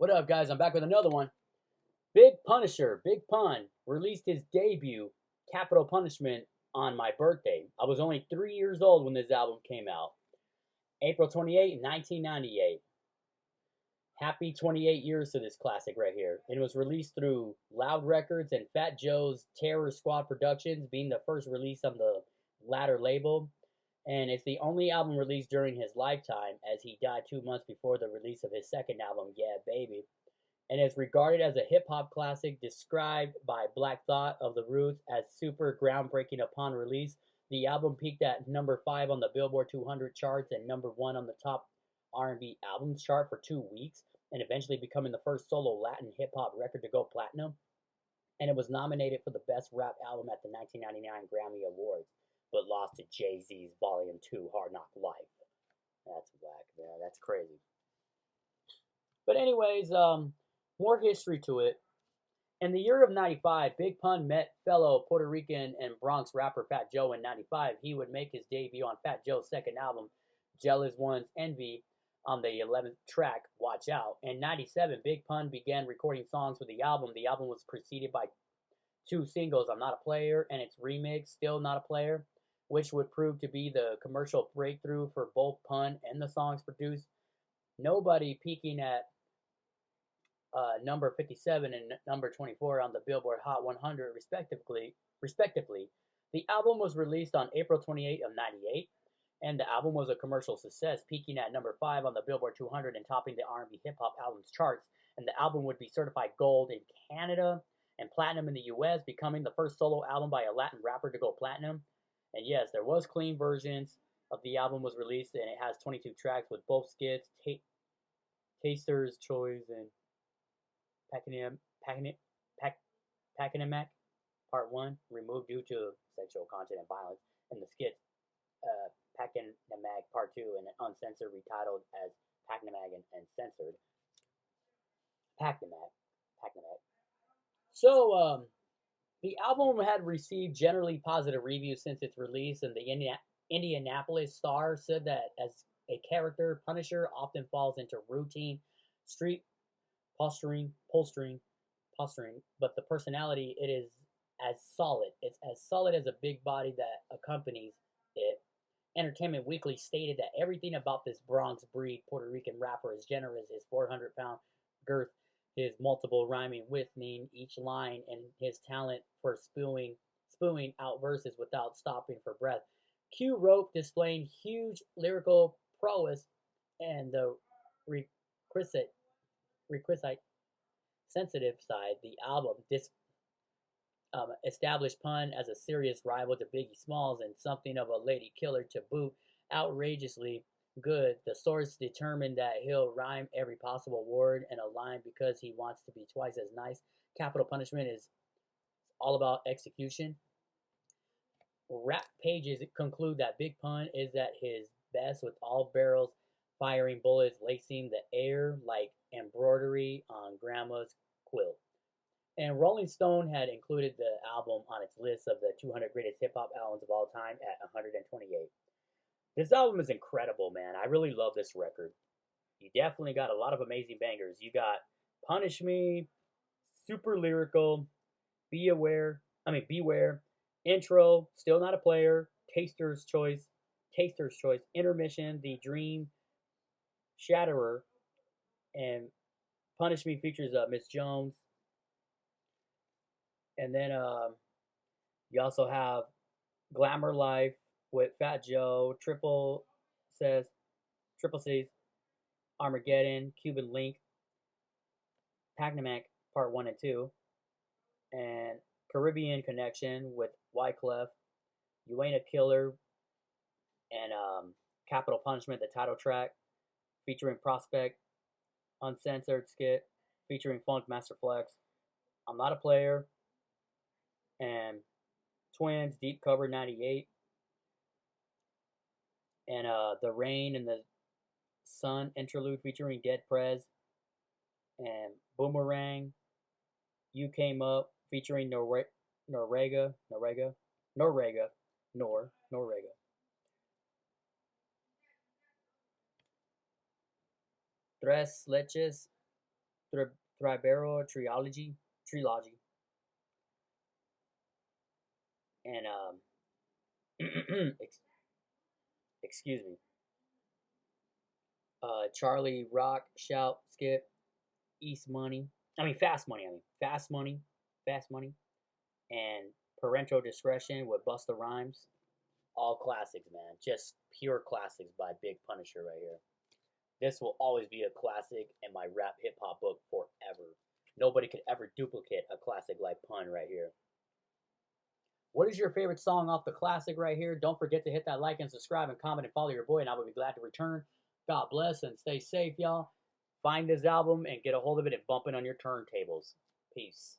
What up, guys? I'm back with another one. Big Punisher, Big Pun, released his debut, Capital Punishment, on my birthday. I was only 3 years old when this album came out. April 28, 1998. Happy 28 years to this classic right here. It was released through Loud Records and Fat Joe's Terror Squad Productions, being the first release on the latter label. And it's the only album released during his lifetime, as he died 2 months before the release of his second album, Yeeeah Baby. And is regarded as a hip-hop classic, described by Black Thought of the Roots as super groundbreaking upon release. The album peaked at number 5 on the Billboard 200 charts and number 1 on the top R&B albums chart for 2 weeks, and eventually becoming the first solo Latin hip-hop record to go platinum. And it was nominated for the Best Rap Album at the 1999 Grammy Awards, but lost to Jay-Z's Volume 2, Hard Knock Life. That's whack, man. That's crazy. But anyways, more history to it. In the year of 95, Big Pun met fellow Puerto Rican and Bronx rapper Fat Joe in 95. He would make his debut on Fat Joe's second album, Jealous One's Envy, on the 11th track, Watch Out. In 97, Big Pun began recording songs for the album. The album was preceded by 2 singles, I'm Not a Player, and its remix, Still Not a Player, which would prove to be the commercial breakthrough for both Pun and the songs produced. Nobody, peaking at number 57 and number 24 on the Billboard Hot 100 respectively. The album was released on April 28 of 98, and the album was a commercial success, peaking at number 5 on the Billboard 200 and topping the R&B hip-hop albums charts. And the album would be certified gold in Canada and platinum in the US, becoming the first solo album by a Latin rapper to go platinum. And yes, there was clean versions of the album was released, and it has 22 tracks with both skits, Taster's Choice, and Pakinamac Part 1, removed due to sexual content and violence, and the skit Pakinamac Part 2, and uncensored, retitled as Pakinamac and censored. Pakinamac. So, the album had received generally positive reviews since its release, and the Indianapolis Star said that as a character, Punisher often falls into routine street posturing, but the personality, it is as solid. It's as solid as a big body that accompanies it. Entertainment Weekly stated that everything about this Bronx breed Puerto Rican rapper is generous. His 400-pound girth, his multiple rhyming within each line, and his talent for spewing out verses without stopping for breath. Q wrote, displaying huge lyrical prowess and the requisite sensitive side. The album established Pun as a serious rival to Biggie Smalls and something of a lady killer to boot. Outrageously good. The source determined that he'll rhyme every possible word and a line because he wants to be twice as nice. Capital Punishment is all about execution. Rap pages conclude that Big Pun is at his best with all barrels firing bullets, lacing the air like embroidery on grandma's quilt. And Rolling Stone had included the album on its list of the 200 greatest hip-hop albums of all time at 128. This album is incredible, man. I really love this record. You definitely got a lot of amazing bangers. You got Punish Me, Super Lyrical, Beware, Intro, Still Not a Player, Taster's Choice, Intermission, The Dream Shatterer, and Punish Me features Miss Jones. And then you also have Glamour Life with Fat Joe, Triple C's, Armageddon, Cuban Link, Pakinamac Part 1 and 2, and Carribean Connection with Wyclef, You Ain't a Killer, and Capital Punishment, the title track, featuring Prospect, uncensored skit, featuring Funk Master Flex, I'm Not a Player, and Twinz, Deep Cover 98, and The Rain and the Sun Interlude featuring Dead Prez, and Boomerang, You Came Up featuring Norrega. Tres Leches Tribero Trilogy, and excuse me, Charlie Rock, Shout, Skip, Fast Money. Fast Money, and Parental Discretion with Busta Rhymes. All classics, man. Just pure classics by Big Punisher right here. This will always be a classic in my rap hip hop book forever. Nobody could ever duplicate a classic like Pun right here. What is your favorite song off the classic right here? Don't forget to hit that like and subscribe and comment and follow your boy, and I will be glad to return. God bless and stay safe, y'all. Find this album and get a hold of it and bump it on your turntables. Peace.